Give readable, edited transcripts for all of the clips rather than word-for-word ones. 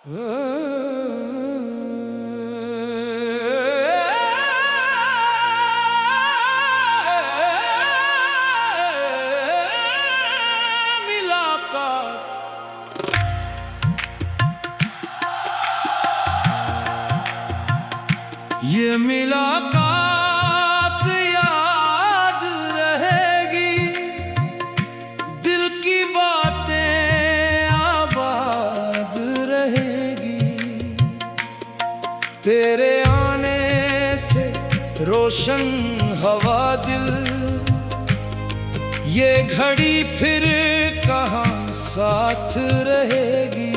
ये मुलाकात याद रहेगी, दिल की बातें आबाद रहेगी। तेरे आने से रोशन हवा दिल, ये घड़ी फिर कहाँ साथ रहेगी।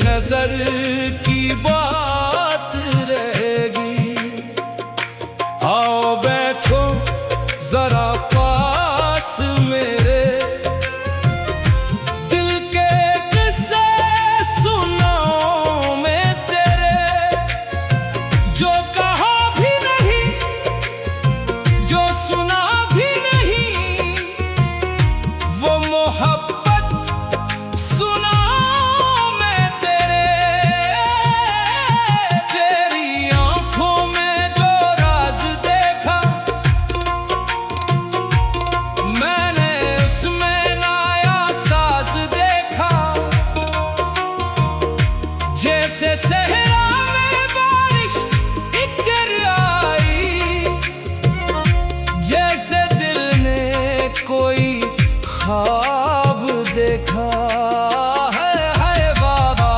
नजर की बात रहेगी। आओ बैठो जरा पास मेरे, दिल के किस्से सुनाओ मैं तेरे। जो कहा भी नहीं, जो सुना भी नहीं, वो मोहब्बत जैसे सहरा में बारिश इकर आई, जैसे दिल ने कोई ख्वाब देखा है बाबा।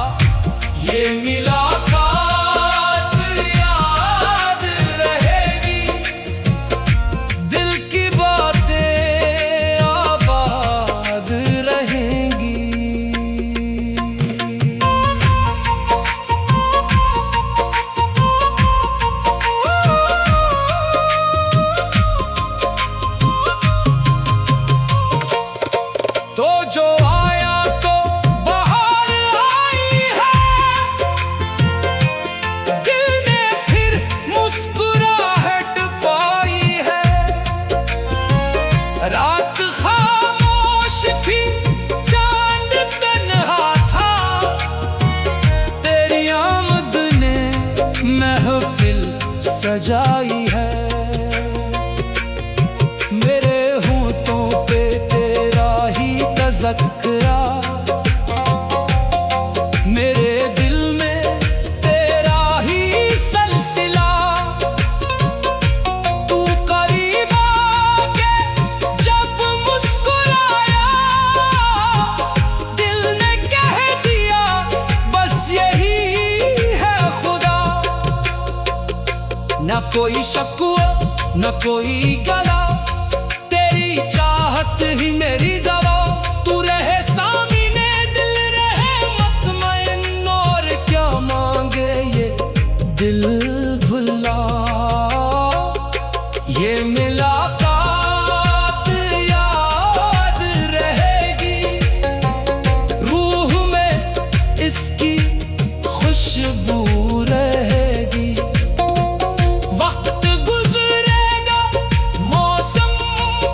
ये मुलाकात याद रहेगी, दिल की बातें आबाद रहेंगी। तो जो आया तो बाहर आई है, दिल ने फिर मुस्कुराहट पाई है। रात खामोश थी, चांद तन्हा था, तेरी आमद ने महफिल सजाई है। मेरे होठों पे तेरा ही तज़किरा, मेरे दिल में तेरा ही सलसिला। तू करीब आके जब मुस्कुराया, दिल ने कह दिया बस यही है खुदा। न कोई शकुआ न कोई गला, तेरी चाहत ही मेरी दवा। तू रहे सामने, दिल रहे मुतमइन, और क्या मांगे ये दिल भुला। ये मुलाकात याद रहेगी, रूह में इसकी खुशबू रहेगी। वक्त गुजरेगा, मौसम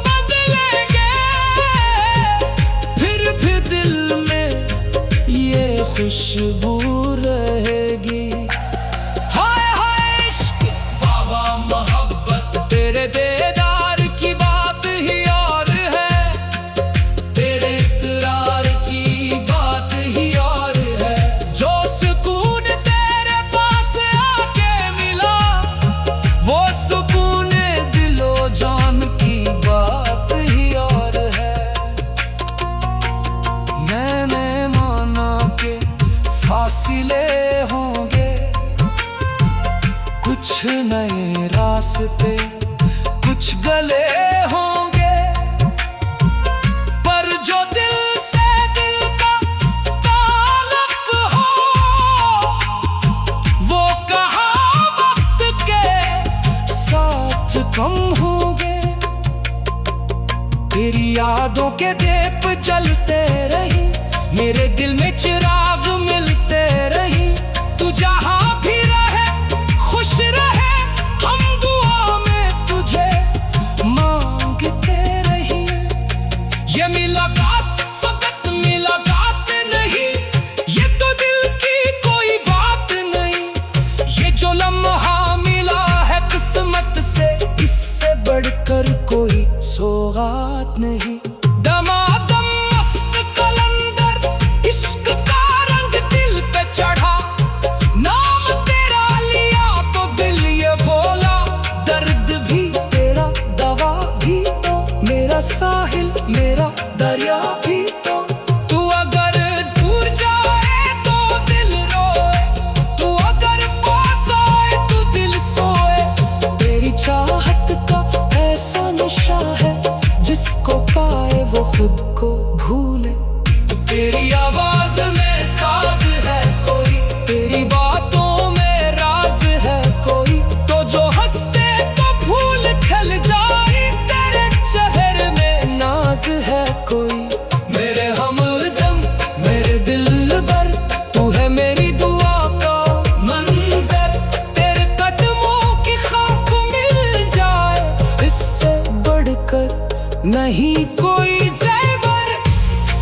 बदलेंगे, फिर भी दिल में ये खुशबू रहेगी। हाय हाय इश्क, वाह वाह मोहब्बत, तेरे दीदार की बात ही और है, तेरे इकरार की बात ही और है। जो सुकून तेरे पास आके मिला, वो सुकून दिलो जान की बात ही और है। मैंने माना कि फासिले होंगे, कुछ नए रास्ते, कुछ गले होंगे, पर जो दिल से दिल का ताल्लुक हो, वो कहाँ वक्त के साथ कम होंगे। तेरी यादों के दीप जलते रही, मेरे दिल में चिराग मिलते रही। तू जहाँ भी रहे खुश रहे, हम दुआ में तुझे मांगते रही। ये मुलाकात फकत मुलाकात नहीं, ये तो दिल की कोई बात नहीं। ये जो लम्हा मिला है किस्मत से, इससे बढ़कर कोई सौगात नहीं। दमादम मस्त कलंदर इश्क का रंग दिल पे चढ़ा, नाम तेरा लिया तो दिल ये बोला, दर्द भी तेरा दवा भी तो, मेरा साहिल मेरा दरिया भी तो। तू अगर दूर जाए तो दिल रोए, तू अगर पास आए तो दिल सोए। तेरी चाहत का ऐसा नशा है, जिसको पाए वो खुद को भूले। तेरी आवाज में साज है कोई, तेरी बातों में राज है कोई, तो जो हंसते तो फूल खिल जाए, तेरे चेहरे में नाज है कोई। मेरे हमदम मेरे दिल भर, तू है मेरी दुआ का मंजर। तेरे कदमों की खाक मिल जाए, इससे बढ़कर नहीं कोई ज़ेवर।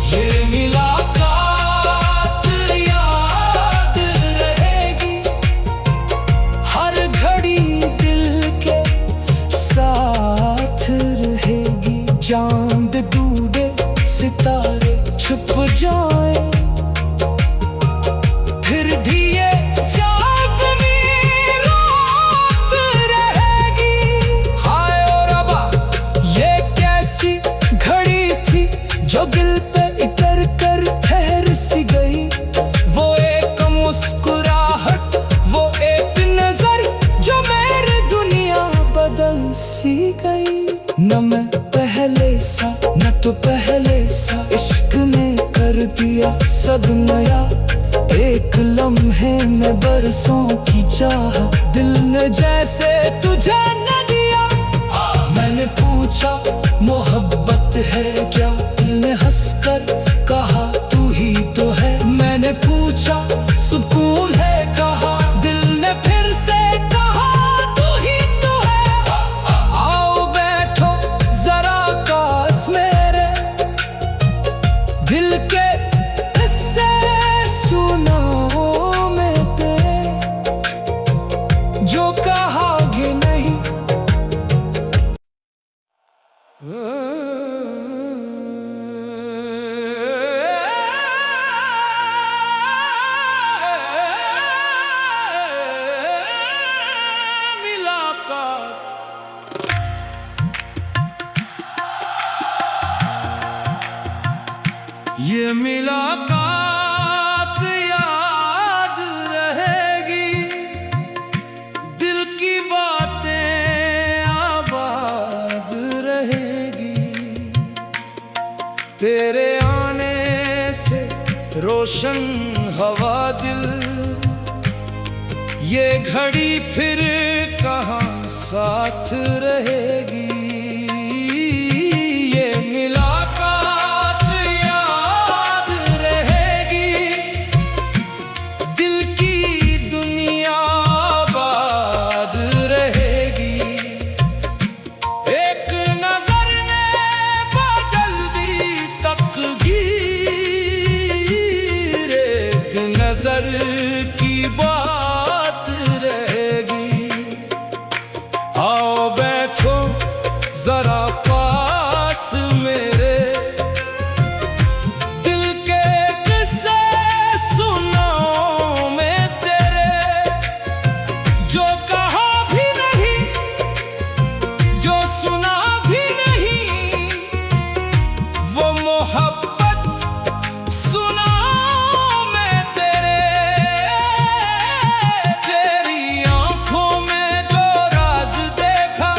ये मुलाकात याद रहेगी, हर घड़ी दिल के साथ रहेगी। चांद डूबे सितारे छुप जाए, फिर भी ये चांदनी रात रहेगी। हाय ओ रब्बा, ये कैसी घड़ी थी जो दिल पे इतर कर ठहर सी गई। वो एक मुस्कुराहट, वो एक नजर, जो मेरी दुनिया बदल सी गई। न मैं पहले सा न तो पहले सा, इश्क ने कर दिया सब नया। एक लम्हे में बरसों की चाह, दिल ने जैसे तुझे न दिया। मैंने पूछा मोहब्बत है क्या, दिल ने हंसकर कहा तू ही तो है। मैंने पूछा सुकून है कहा, दिल ने फिर से कहा तू ही तो है। आओ बैठो जरा पास मेरे, दिल के किस्से सुनाओ मैं तेरे, जो कहागे नहीं। ये मुलाकात याद रहेगी, दिल की बातें आबाद रहेगी। तेरे आने से रोशन हवा दिल, ये घड़ी फिर कहाँ साथ रहेगी। ये मुलाकात याद रहेगी, दिल की दुनिया आबाद रहेगी। एक नजर ने बदल दी तकदीर, एक नजर की बात रहेगी। आओ बैठो जरा पास मेरे, दिल के किस्से सुनाओ मैं तेरे, जो कहा भी नहीं, जो सुना भी नहीं, वो मोहब्बत सुनाओ मैं तेरे। तेरी आंखों में जो राज देखा,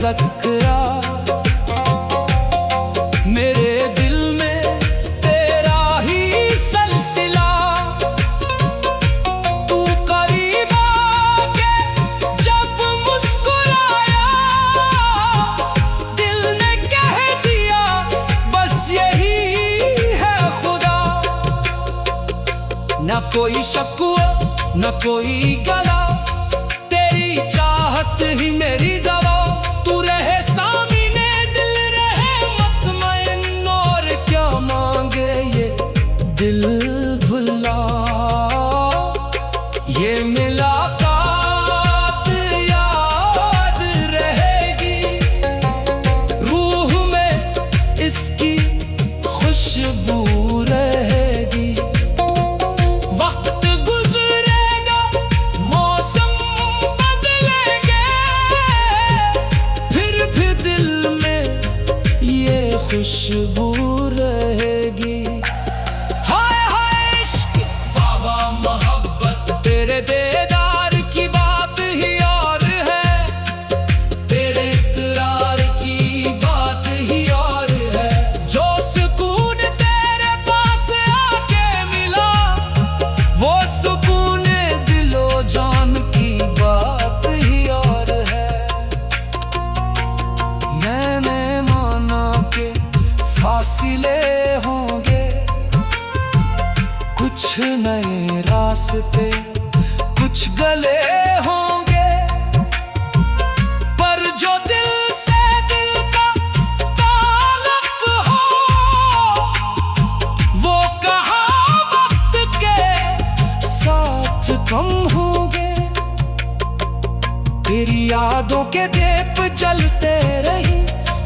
तज़क्रा। मेरे दिल में तेरा ही सिलसिला, तू करीब आके जब मुस्कुराया, दिल ने कह दिया बस यही है खुदा। न कोई शक हुआ न कोई गला, तेरी चाहत ही मेरी दवा। तू रहे सामने दिल रहे मुतमइन, और क्या मांगे ये दिल भुला। ये मुलाकात याद रहेगी, रूह में इसकी खुशबू रहेगी। वक्त गुजरेगा मौसम बदलेंगे, फिर भी दिल में ये खुशबू रहेगी। हाय हाय इश्क वाह वाह मोहब्बत, तेरे दीदार की बात ही और है, तेरे इकरार की बात ही और है। जो सुकून तेरे पास आके मिला, वो सुकून दिलो जान की बात ही और है। मैंने माना के फासिले होंगे, कुछ नए रास्ते कुछ गले होंगे, पर जो दिल से दिल का ताल्लुक हो, वो कहाँ वक्त के साथ कम होंगे। तेरी यादों के दीप जलते रही,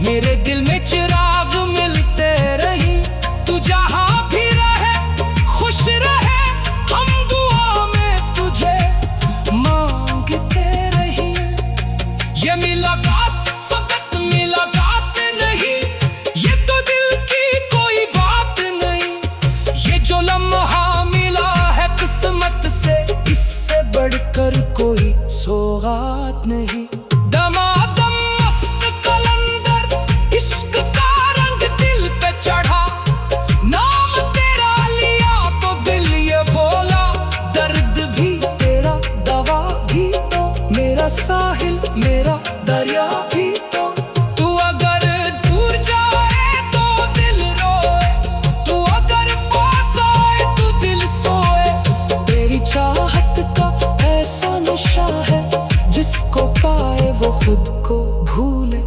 मेरे दिल में चिराग मिलते रही। तू जहाँ भी रहे खुश रहे, हम दुआ में तुझे मांगते रही। ये मुलाकात फकत मुलाकात नहीं, ये तो दिल की कोई बात नहीं। ये जो लम्हा मिला है किस्मत से, इससे बढ़कर कोई सौगात नहीं। दमादम मस्त कलंदर इश्क का रंग दिल पे चढ़ा, नाम तेरा लिया तो दिल ये बोला। दर्द भी तेरा दवा भी तो, मेरा साहिल मेरा दरिया भी तो। तू अगर दूर जाए तो दिल रोए, तू अगर पास आए तो दिल सोए। तेरी चाहत का ऐसा नशा है, जिसको पाए वो खुद को भूले।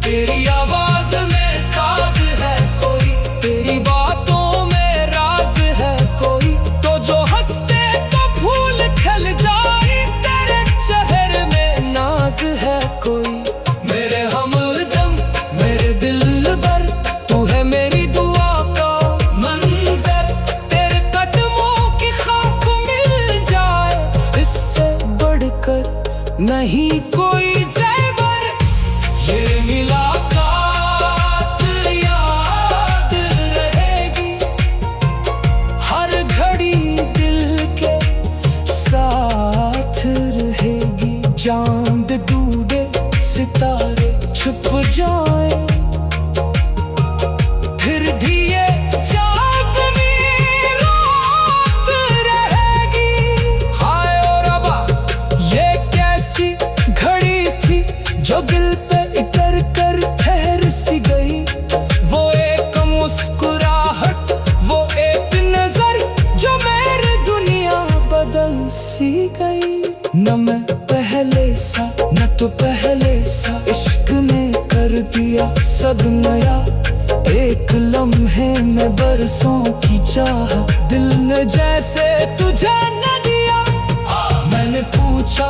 तेरी आवाज में साज है कोई, तेरी बातों में राज है कोई। तो जो हंसते तो फूल खिल जाए, तेरे चेहरे में नाज है कोई। मेरे हमदम मेरे दिलबर, तू है मेरी दुआ का मंजर। तेरे कदमों की खाक मिल जाए, इससे बढ़कर नहीं कोई ज़ेवर। ये मुलाकात याद रहेगी, हर घड़ी दिल के साथ रहेगी। चांद डूबे सितारे छुप जाए, फिर भी ये चांदनी रात रहेगी। हाय ओ रब्बा, ये कैसी घड़ी थी जो दिल पे इतर कर ठहर सी गई। वो एक मुस्कुराहट, वो एक नजर, जो मेरी दुनिया बदल सी गई। न मैं पहले सा न तो पहले सा, इश्क ने कर दिया सब नया। एक लम्हे में बरसों की चाह, दिल ने जैसे तुझे न दिया। मैंने पूछा